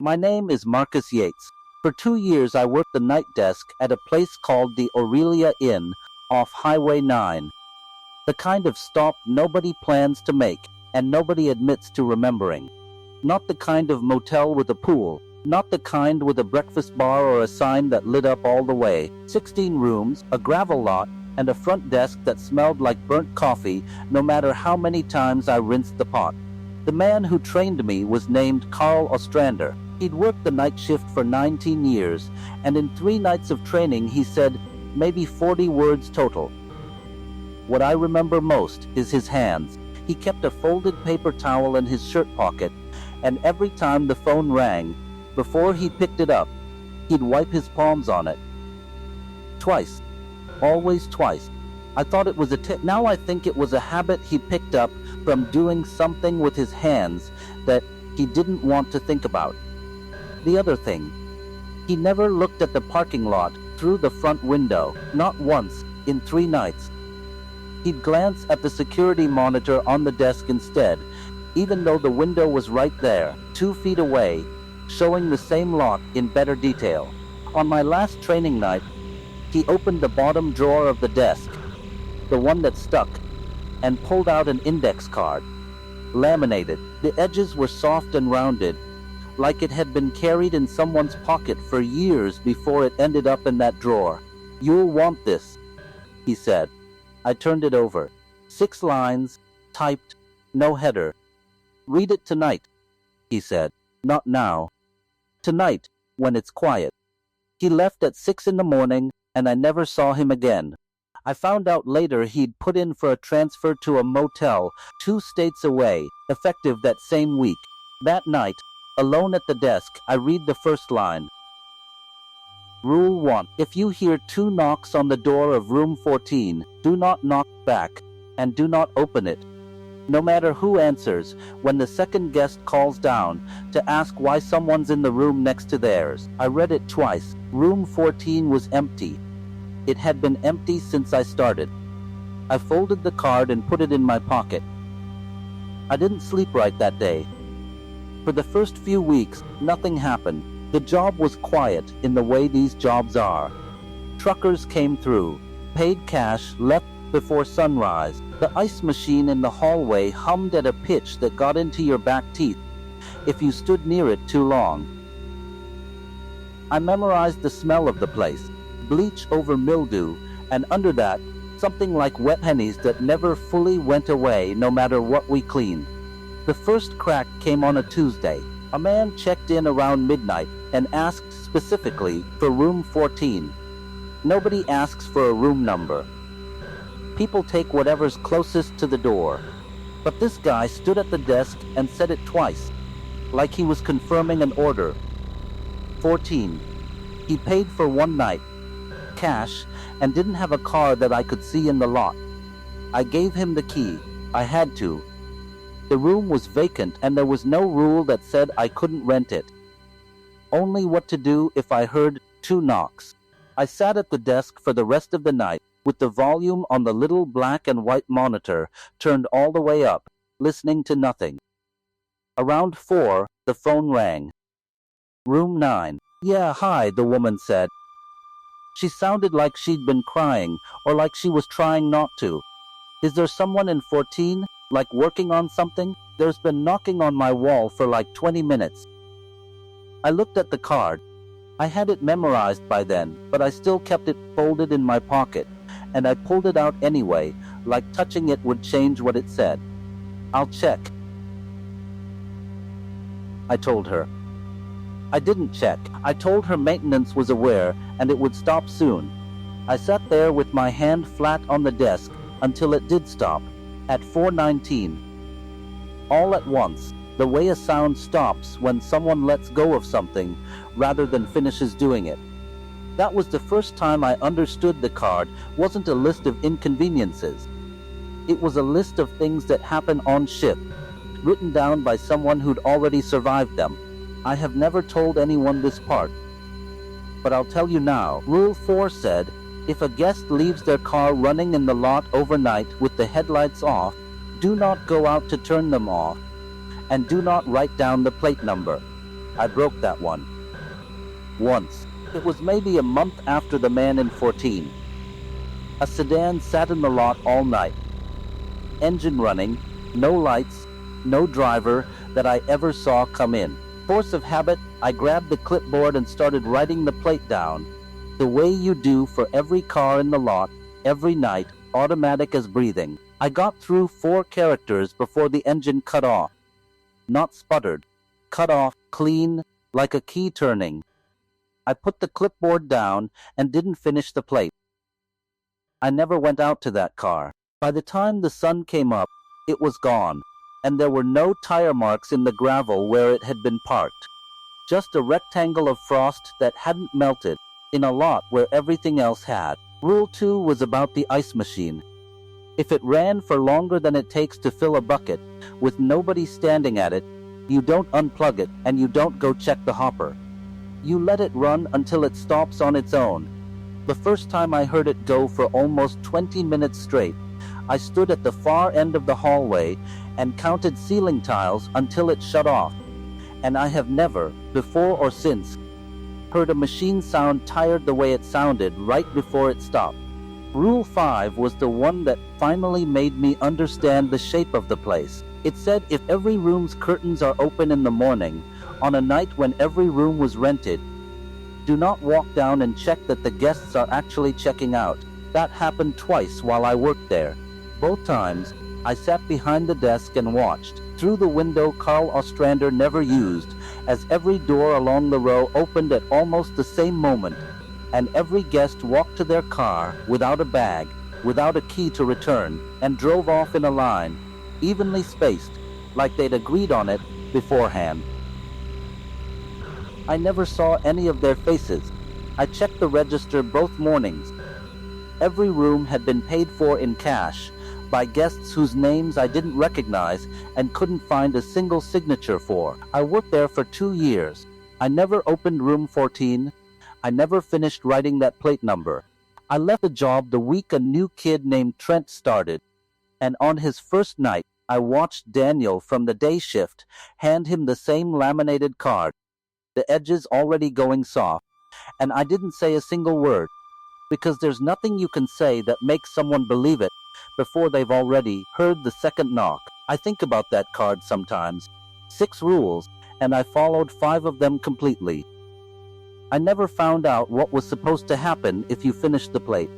My name is Marcus Yates. For 2 years I worked the night desk at a place called the Aurelia Inn off Highway 9. The kind of stop nobody plans to make and nobody admits to remembering. Not the kind of motel with a pool. Not the kind with a breakfast bar or a sign that lit up all the way. 16 rooms, a gravel lot, and a front desk that smelled like burnt coffee no matter how many times I rinsed the pot. The man who trained me was named Carl Ostrander. He'd worked the night shift for 19 years, and in 3 nights of training he said maybe 40 words total. What I remember most is his hands. He kept a folded paper towel in his shirt pocket, and every time the phone rang, before he picked it up, he'd wipe his palms on it. Twice. Always twice. I thought it was a tip. Now I think it was a habit he picked up from doing something with his hands that he didn't want to think about. The other thing, he never looked at the parking lot through the front window, not once in 3 nights. He'd glance at the security monitor on the desk instead, even though the window was right there, 2 feet away, showing the same lot in better detail. On my last training night, he opened the bottom drawer of the desk, the one that stuck, and pulled out an index card. Laminated. The edges were soft and rounded, like it had been carried in someone's pocket for years before it ended up in that drawer. "You'll want this," he said. I turned it over. 6 lines, typed, no header. "Read it tonight," he said. "Not now. Tonight, when it's quiet." He left at 6 in the morning, and I never saw him again. I found out later he'd put in for a transfer to a motel 2 states away, effective that same week. That night, alone at the desk, I read the first line. Rule 1. If you hear 2 knocks on the door of room 14, do not knock back, and do not open it. No matter who answers, when the second guest calls down to ask why someone's in the room next to theirs. I read it twice. Room 14 was empty. It had been empty since I started. I folded the card and put it in my pocket. I didn't sleep right that day. For the first few weeks, nothing happened. The job was quiet in the way these jobs are. Truckers came through, paid cash, left before sunrise. The ice machine in the hallway hummed at a pitch that got into your back teeth if you stood near it too long. I memorized the smell of the place, bleach over mildew, and under that, something like wet pennies that never fully went away no matter what we cleaned. The first crack came on a Tuesday. A man checked in around midnight and asked specifically for room 14. Nobody asks for a room number. People take whatever's closest to the door. But this guy stood at the desk and said it twice, like he was confirming an order. 14. He paid for 1 night, cash, and didn't have a car that I could see in the lot. I gave him the key. I had to. The room was vacant and there was no rule that said I couldn't rent it. Only what to do if I heard 2 knocks. I sat at the desk for the rest of the night with the volume on the little black and white monitor turned all the way up, listening to nothing. Around 4, the phone rang. Room 9. "Yeah, hi," the woman said. She sounded like she'd been crying, or like she was trying not to. "Is there someone in 14, like working on something? There's been knocking on my wall for like 20 minutes. I looked at the card. I had it memorized by then, but I still kept it folded in my pocket, and I pulled it out anyway, like touching it would change what it said. "I'll check," I told her. I didn't check. I told her maintenance was aware and it would stop soon. I sat there with my hand flat on the desk until it did stop, at 4:19. All at once, the way a sound stops when someone lets go of something rather than finishes doing it. That was the first time I understood the card wasn't a list of inconveniences. It was a list of things that happen on shift, written down by someone who'd already survived them. I have never told anyone this part, but I'll tell you now. Rule 4 said, if a guest leaves their car running in the lot overnight with the headlights off, do not go out to turn them off, and do not write down the plate number. I broke that one. Once. It was maybe a month after the man in 14. A sedan sat in the lot all night. Engine running, no lights, no driver that I ever saw come in. Force of habit, I grabbed the clipboard and started writing the plate down, the way you do for every car in the lot, every night, automatic as breathing. I got through 4 characters before the engine cut off. Not sputtered. Cut off, clean, like a key turning. I put the clipboard down and didn't finish the plate. I never went out to that car. By the time the sun came up, it was gone, and there were no tire marks in the gravel where it had been parked. Just a rectangle of frost that hadn't melted in a lot where everything else had. Rule 2 was about the ice machine. If it ran for longer than it takes to fill a bucket, with nobody standing at it, you don't unplug it and you don't go check the hopper. You let it run until it stops on its own. The first time I heard it go for almost 20 minutes straight, I stood at the far end of the hallway and counted ceiling tiles until it shut off. And I have never, before or since, heard a machine sound tired the way it sounded right before it stopped. Rule 5 was the one that finally made me understand the shape of the place. It said if every room's curtains are open in the morning, on a night when every room was rented, do not walk down and check that the guests are actually checking out. That happened twice while I worked there. Both times, I sat behind the desk and watched, through the window Carl Ostrander never used, as every door along the row opened at almost the same moment, and every guest walked to their car without a bag, without a key to return, and drove off in a line, evenly spaced, like they'd agreed on it beforehand. I never saw any of their faces. I checked the register both mornings. Every room had been paid for in cash, by guests whose names I didn't recognize and couldn't find a single signature for. I worked there for 2 years. I never opened room 14. I never finished writing that plate number. I left the job the week a new kid named Trent started, and on his first night, I watched Daniel from the day shift hand him the same laminated card, the edges already going soft, and I didn't say a single word, because there's nothing you can say that makes someone believe it before they've already heard the second knock. I think about that card sometimes. 6 rules, and I followed 5 of them completely. I never found out what was supposed to happen if you finished the plate.